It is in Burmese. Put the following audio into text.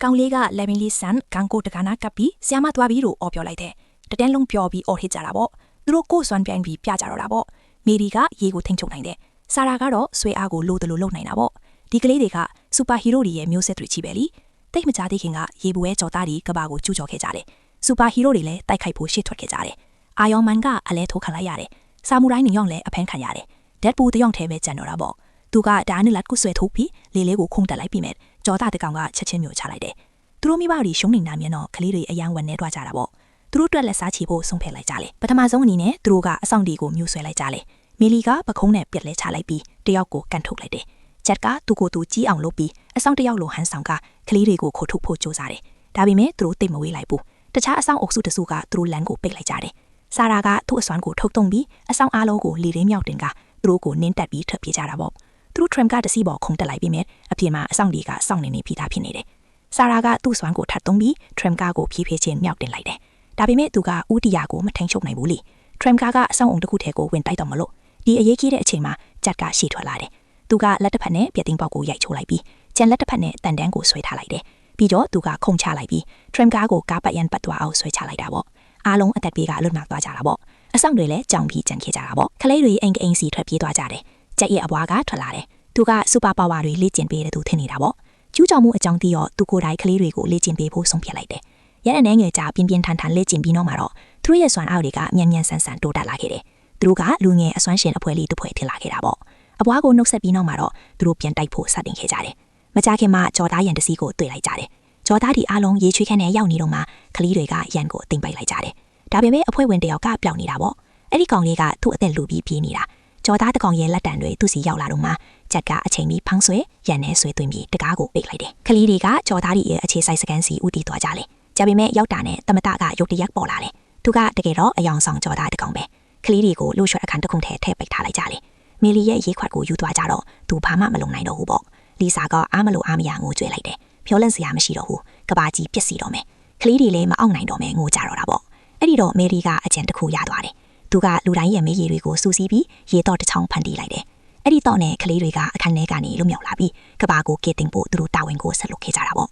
ကောင်လေးကလေမင်းလေးဆန်ကန်ကိုတကနာကပ်ပြီးဆီယမသွားပြီးလို့အော်ပြောလိုက်တယ်တတဲလုံးပြောပြီးအော်ဟစ်ကြတာပေါ့သူတို့ကိုယ်စွမ်းပြိုင်ပြီးပြကြတော့တာပေါ့မေရီကရေကိုထိန်ချုပ်နိုင်တယ်ဆာရာကတော့ဆွေအားကိုလိုတယ်လို့လုပ်နိုင်တာပေါ့ဒီကလေးတွေကစူပါဟီးရိုတွေရဲ့မျိုးဆက်တွေချီပဲလीတိတ်မကြသေးခင်ကရေပွဲကြော်သားတွေကဘာကိုကျူးကျော်ခဲ့ကြတယ်စူပါဟီးရိုတွေလည်းတိုက်ခိုက်ဖို့ရှေ့ထွက်ခဲ့ကြတယ်အာယောင်မန်ကအလဲထိုးခံလိုက်ရတယ်ဆာမူရိုင်းညောင်းလည်းအဖမ်းခံရတယ်ဒက်ပူတယောက်ထဲပဲကြံတော့တာပေါ့သူကဒါနဲ့လက်ကိုဆွဲထုတ်ပြီးလေလေးကိုခုန်တက်လိုက်ပြီးမဲ့ကြော်သားတကောင်ကချက်ချင်းမျိုးချလိုက်တယ်သူတို့မိဘတွေရှုံးနေတာမြင်တော့ကလေးတွေအယံဝန်းနေသွားကြတာပေါ့သူတို့အတွက်လက်စားချီဖို့ဆုံးဖြတ်လိုက်ကြတယ်ပထမဆုံးအနေနဲ့သူတို့ကအဆောင်ဒီကိုမြူဆွဲလိုက်ကြတယ်မီလီကပခုံးနဲ့ပြက်လဲချလိုက်ပြီးတယောက်ကိုကန်ထုတ်လိုက်တယ်ချက်ကသူ့ကိုယ်သူကြီးအောင်လုပ်ပြီးအဆောင်တယောက်လိုဟန်ဆောင်ကကလေးတွေကိုခိုထုတ်ဖို့ကြိုးစားတယ်ဒါပေမဲ့သူတို့တိတ်မဝေးလိုက်ဘူးတခြားအဆောင်အုပ်စုတစုကသူတို့လမ်းကိုပိတ်လိုက်ကြတယ်ဆာရာကသူ့အစွမ်းကိုထုတ်တုံးပြီးအဆောင်အားလုံးကိုလီရင်းမြောက်တင်ကသူတို့ကိုနင်းတက်ပြီးထွက်ပြေးကြတာပေါ့သူတို့ tram ကတစီပေါ်ခုန်တက်လိုက်ပြီးမြဲအပြင်မှာအဆောင်တွေကစောင့်နေပြီးသားဖြစ်နေတယ်ဆာရာကသူ့စွမ်းကိုထပ်တုံးပြီး tram ကားကိုဖြည်းဖြည်းချင်းမြောက်တင်လိုက်တယ်ဒါပေမဲ့သူကဦးတီယာကိုမထိန်ချုပ်နိုင်ဘူးလေ tram ကားကအဆောင်အုံတစ်ခုထဲကိုဝင်တိုက်တော့မလို့ဒီအရေးကြီးတဲ့အချိန်မှာဂျက်ကရှေ့ထွက်လာတယ်သူကလက်တစ်ဖက်နဲ့ပြက်တင်းပေါက်ကိုရိုက်ချိုးလိုက်ပြီးကျန်လက်တစ်ဖက်နဲ့တန်တန်းကိုဆွဲထားလိုက်တယ်ပြီးတော့သူကခုန်ချလိုက်ပြီး tram ကားကိုကားပတ်ရန်ပတ်သွားအောင်ဆွဲချလိုက်တာပေါ့အားလုံးအသက်ပေးကလွတ်မြောက်သွားကြတာပေါ့အဆောင်တွေလည်းကြောင်ပြီးကြံခဲ့ကြတာပေါ့ခလေးတွေအိမ်အိမ်စီထွက်ပြေးသွားကြတယ်ကြက်ရဲ့အဘွားကထွက်လာတယ်သူကစူပါပါဝါတွေလေ့ကျင့်ပေးတဲ့သူထင်နေတာပေါ့ကျူးကျော်မှုအကြောင်းသိတော့သူကိုယ်တိုင်ကလေးတွေကိုလေ့ကျင့်ပေးဖို့ဆုံးဖြတ်လိုက်တယ်ရတဲ့ငယ်ကြာပြင်းပြင်းထန်ထန်လေ့ကျင့်ပြီးတော့မှတော့သူတို့ရဲ့စွမ်းအားတွေကမြန်မြန်ဆန်ဆန်တိုးတက်လာခဲ့တယ်သူတို့ကလူငယ်အစွမ်းရှင်အဖွဲ့လေးတစ်ဖွဲ့ထင်လာခဲ့တာပေါ့အဘွားကိုနှုတ်ဆက်ပြီးတော့မှတော့သူတို့ပြန်တိုက်ဖို့စတင်ခဲ့ကြတယ်မကြခင်မှာကြော်သားရန်တစီကိုတွေ့လိုက်ကြတယ်ကြော်သားဒီအားလုံးရေချွေးခန်းနဲ့ရောက်နေတော့မှကလေးတွေကရန်ကိုအသိမ့်ပိုက်လိုက်ကြတယ်ဒါပေမဲ့အဖွဲ့ဝင်တယောက်ကပျောက်နေတာပေါ့အဲ့ဒီကောင်လေးကသူ့အသက်လူပြီးပြေးနေတာကြော်သားတကောင်ရဲ့လက်တံတွေသူ့စီရောက်လာတော့မှဂျက်ကအချိန်ပြီးဖန်းဆွဲရန်နဲ့ဆွဲသွင်းပြီးတကားကိုပိတ်လိုက်တယ်ကလေးတွေကကြော်သားရဲ့အခြေဆိုင်စကန်စီဦးတည်သွားကြလေကြပေမဲ့ရောက်တာနဲ့တမတကရုတ်တရက်ပေါ်လာတယ်သူကတကယ်တော့အယောင်ဆောင်ကြော်သားတကောင်ပဲကလေးတွေကိုလှုပ်ရွှက်အခန်းတစ်ခုထဲထည့်ပိတ်ထားလိုက်ကြလေမီလီရဲ့ရေခွက်ကိုယူသွားကြတော့သူဘာမှမလုံနိုင်တော့ဘူးပေါ့လီဆာကအားမလို့အားမရငိုကြွေးလိုက်တယ်ဖြောလန့်စရာမရှိတော့ဘူးကဘာကြီးပြက်စီတော့မယ်ကလေးတွေလည်းမအောင်နိုင်တော့မယ်ငိုကြတော့တာပေါ့အဲ့ဒီတော့မေရီကအကြံတစ်ခုရသွားတယ်သူကလူတိုင်းရဲ့မေးရည်တွေကိုစူးစီးပြီးရေတော့တစ်ချောင်းဖန်တီးလိုက်တယ်အဲ့ဒီတော့နဲ့ကလေးတွေကအခန်းထဲကနေလွတ်မြောက်လာပြီးကဘာကိုကေတင်ဖို့သူတို့တာဝန်ကိုဆက်လုပ်ခဲ့ကြတာပေါ့